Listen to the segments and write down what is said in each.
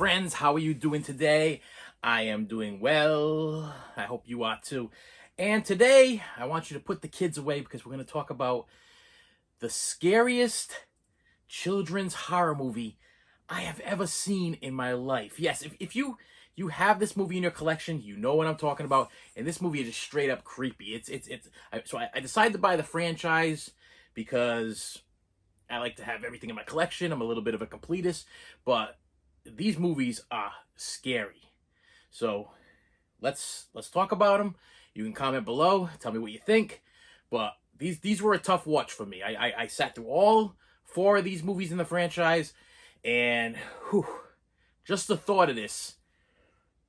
friends, how are you doing today? I am doing well. I hope you are too. And today, I want you to put the kids away because we're going to talk about the scariest children's horror movie I have ever seen in my life. Yes, if you have this movie in your collection, you know what I'm talking about. And this movie is just straight up creepy. So I decided to buy the franchise because I like to have everything in my collection. I'm a little bit of a completist, but these movies are scary. So let's talk about them. You can comment below, tell me what you think. But these were a tough watch for me. I sat through all 4 of these movies in the franchise, and just the thought of this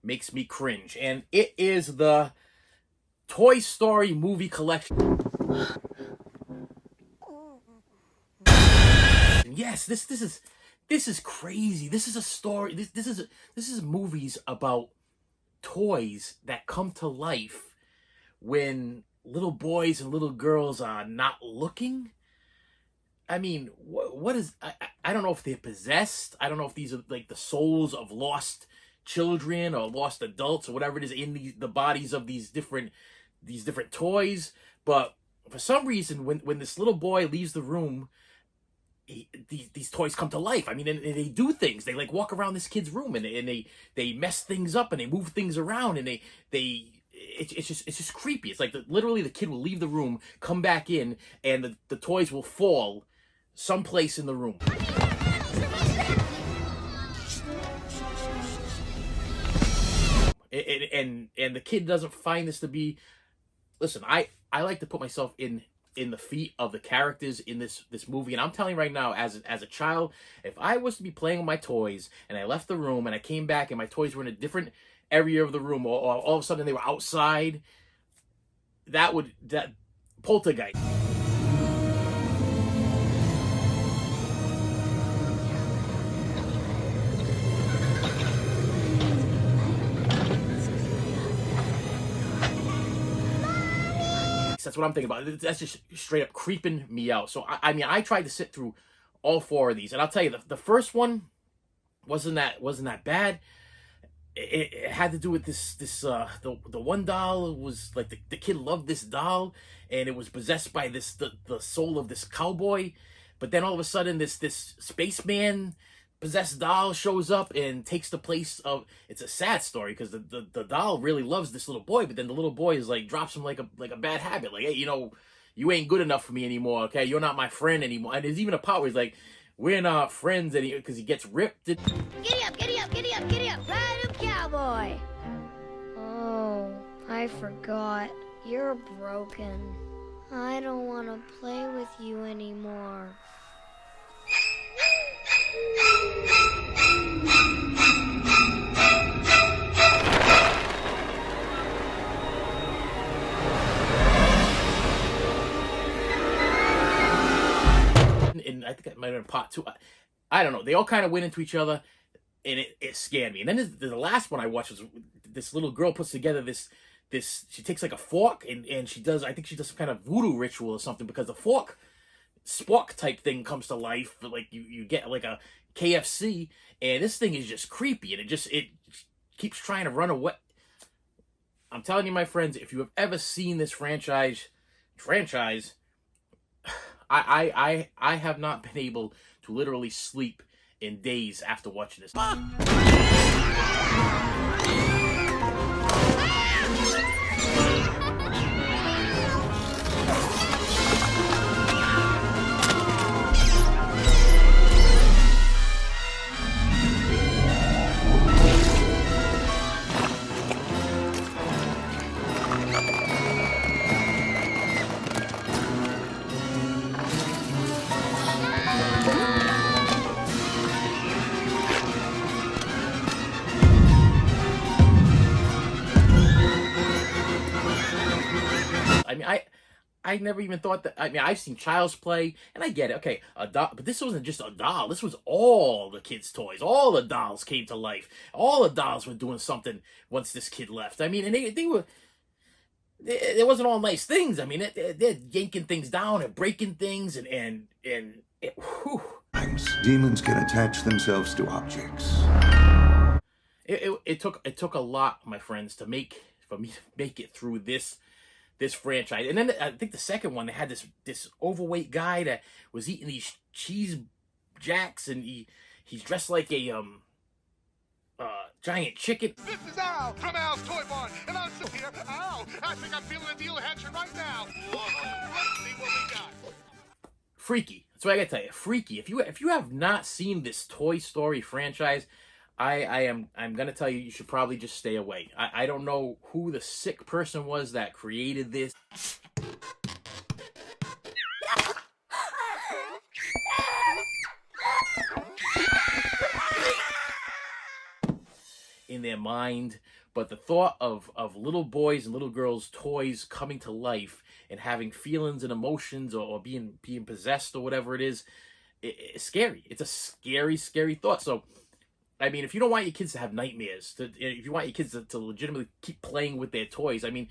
makes me cringe. And it is the Toy Story movie collection. Yes, this is crazy. This is a story. This is movies about toys that come to life when little boys and little girls are not looking. I mean, what is... I don't know if they're possessed. I don't know if these are like the souls of lost children or lost adults or whatever it is in the bodies of these different toys. But for some reason, when this little boy leaves the room, these toys come to life. I mean, and they do things. They like walk around this kid's room and they mess things up and they move things around and it's just creepy. It's like literally the kid will leave the room, come back in, and the toys will fall someplace in the room. And the kid doesn't find this to be... Listen, I like to put myself in the feet of the characters in this movie, and I'm telling you right now, as a child, if I was to be playing with my toys and I left the room and I came back and my toys were in a different area of the room, or all of a sudden they were outside, that poltergeist. That's what I'm thinking about. That's just straight up creeping me out. So I mean, I tried to sit through all 4 of these, and I'll tell you, the first one wasn't that bad. It had to do with the one doll was like the kid loved this doll, and it was possessed by the soul of this cowboy. But then all of a sudden, this spaceman possessed doll shows up and takes the place of... It's a sad story because the doll really loves this little boy, but then the little boy is like drops him like a bad habit, like, hey, you ain't good enough for me anymore, okay? You're not my friend anymore. And there's even a part where he's like, we're not friends anymore, because he gets ripped. Giddy up, giddy up, giddy up, giddy up, ride him, cowboy. Oh, I forgot. You're broken. I don't want to play with you anymore. And I think that might have been part 2. I don't know. They all kind of went into each other, and it scared me. And then the last one I watched was this little girl puts together this. She takes like a fork and she does... I think she does some kind of voodoo ritual or something, because the fork spork type thing comes to life. Like you get like a KFC, and this thing is just creepy, and it keeps trying to run away. I'm telling you, my friends, if you have ever seen this franchise, I have not been able to literally sleep in days after watching this. I mean, I never even thought that... I mean, I've seen Child's Play, and I get it. Okay, a doll, but this wasn't just a doll. This was all the kids' toys. All the dolls came to life. All the dolls were doing something once this kid left. I mean, and they were... It wasn't all nice things. I mean, they're yanking things down and breaking things, and it, whew. Demons can attach themselves to objects. it took a lot, my friends, for me to make it through this franchise. And then I think the second one, they had this overweight guy that was eating these cheese jacks, and he's dressed like a giant chicken. This is Al from Al's Toy Barn, and I'm sitting here. Al, I think I'm feeling a deal action right now. Let's see what we got. Freaky. That's what I gotta tell you. Freaky. If you have not seen this Toy Story franchise, I'm gonna tell you, you should probably just stay away. I don't know who the sick person was that created this. In their mind, but the thought of little boys and little girls' toys coming to life and having feelings and emotions, or being possessed or whatever it is, it's scary. It's a scary thought. So, I mean, if you don't want your kids to have nightmares, if you want your kids to legitimately keep playing with their toys, I mean,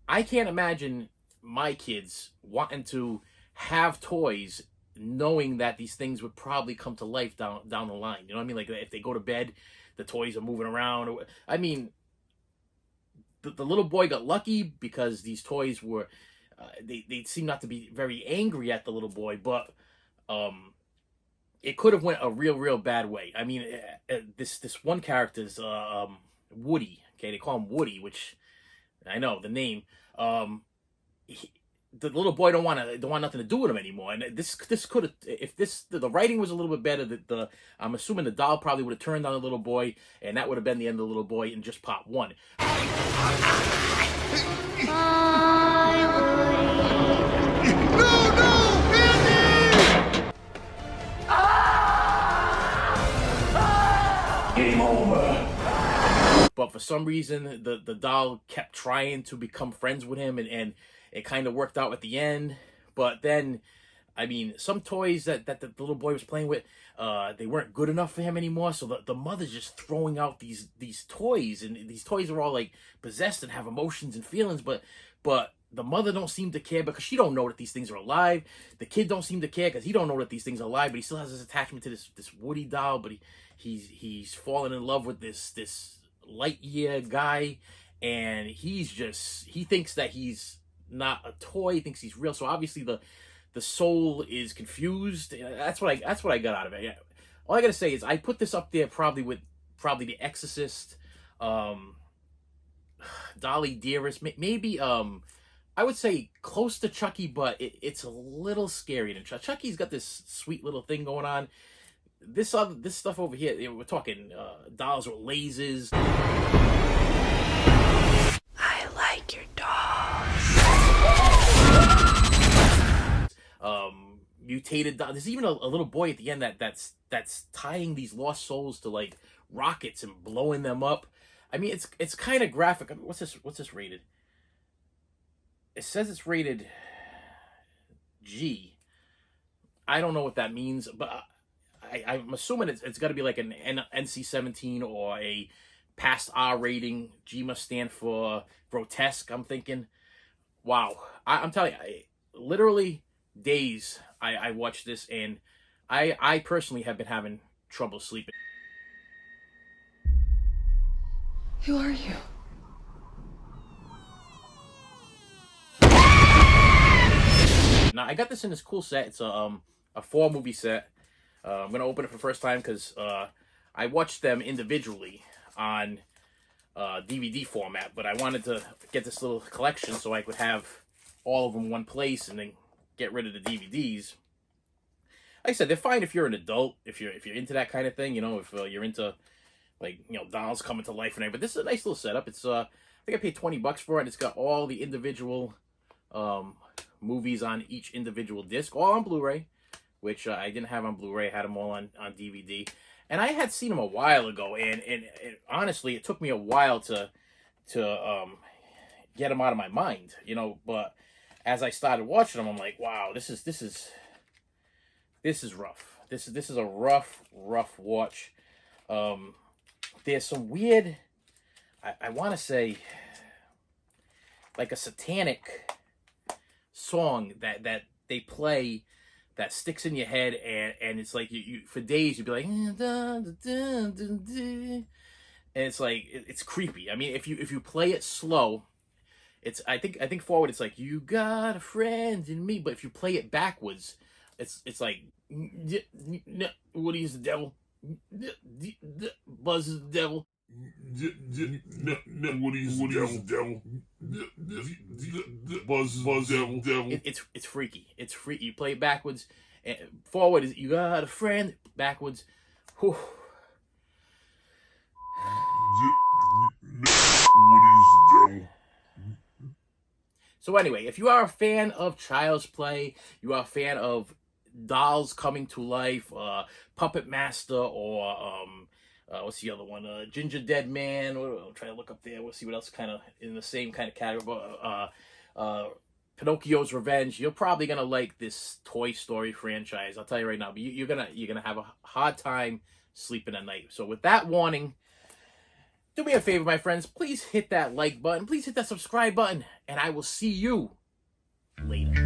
I can't imagine my kids wanting to have toys knowing that these things would probably come to life down the line. You know what I mean? Like, if they go to bed, the toys are moving around. I mean, the little boy got lucky because these toys were, they seem not to be very angry at the little boy, but it could have went a real bad way. I mean, this one character's Woody. Okay, they call him Woody, which I know the name. The little boy don't want nothing to do with him anymore. And this could have, if the writing was a little bit better, I'm assuming the doll probably would have turned on the little boy, and that would have been the end of the little boy in just part one. Game over. But for some reason, the doll kept trying to become friends with him, and it kind of worked out at the end. But then, I mean, some toys that the little boy was playing with, they weren't good enough for him anymore. So the mother's just throwing out these toys, and these toys are all like possessed and have emotions and feelings. But the mother don't seem to care because she don't know that these things are alive. The kid don't seem to care because he don't know that these things are alive. But he still has this attachment to this Woody doll. But he's fallen in love with this Lightyear guy, and he thinks that he's not a toy. He thinks he's real. So obviously the soul is confused. That's what I got out of it. Yeah. All I gotta say is I put this up there probably with The Exorcist, Dolly Dearest, maybe I would say close to Chucky, but it's a little scarier than Chucky. Chucky's got this sweet little thing going on. This stuff over here, we're talking dolls with lasers. I like your dolls. Mutated dolls. There's even a little boy at the end that's tying these lost souls to like rockets and blowing them up. I mean, it's kind of graphic. I mean, what's this rated? It says it's rated G. I don't know what that means, but I'm assuming it's got to be like an NC-17 or a past R rating. G must stand for grotesque, I'm thinking. Wow. I'm telling you, literally days I watched this, and I personally have been having trouble sleeping. Who are you? Now, I got this in this cool set. It's a 4-movie set. I'm going to open it for the first time because I watched them individually on DVD format, but I wanted to get this little collection so I could have all of them in one place and then get rid of the DVDs. Like I said, they're fine if you're an adult, if you're into that kind of thing, you know, if you're into, like, you know, dolls coming to life and everything. But this is a nice little setup. It's I think I paid $20 for it, and it's got all the individual movies on each individual disc, all on Blu-ray, which I didn't have on Blu-ray. I had them all on DVD. And I had seen them a while ago, and honestly, it took me a while to get them out of my mind, you know. But as I started watching them, I'm like, wow, this is rough. This is a rough watch. There's some weird, I want to say, like a satanic song that they play that sticks in your head, and it's like you for days you'd be like, and it's like it's creepy. I mean, if you play it slow, it's I think forward it's like you got a friend in me, but if you play it backwards, it's like Woody's the devil, Buzz is the devil. Woody's the devil. Buzz the devil. It's freaky. It's freaky. You play it backwards, and forward is you got a friend. Backwards, whew. Woody's the devil. So anyway, if you are a fan of Child's Play, you are a fan of dolls coming to life, Puppet Master, or what's the other one? Ginger Dead Man. I'll try to look up there. We'll see what else kind of in the same kind of category. Pinocchio's Revenge. You're probably gonna like this Toy Story franchise. I'll tell you right now. But you're gonna have a hard time sleeping at night. So with that warning, do me a favor, my friends. Please hit that like button. Please hit that subscribe button, and I will see you later.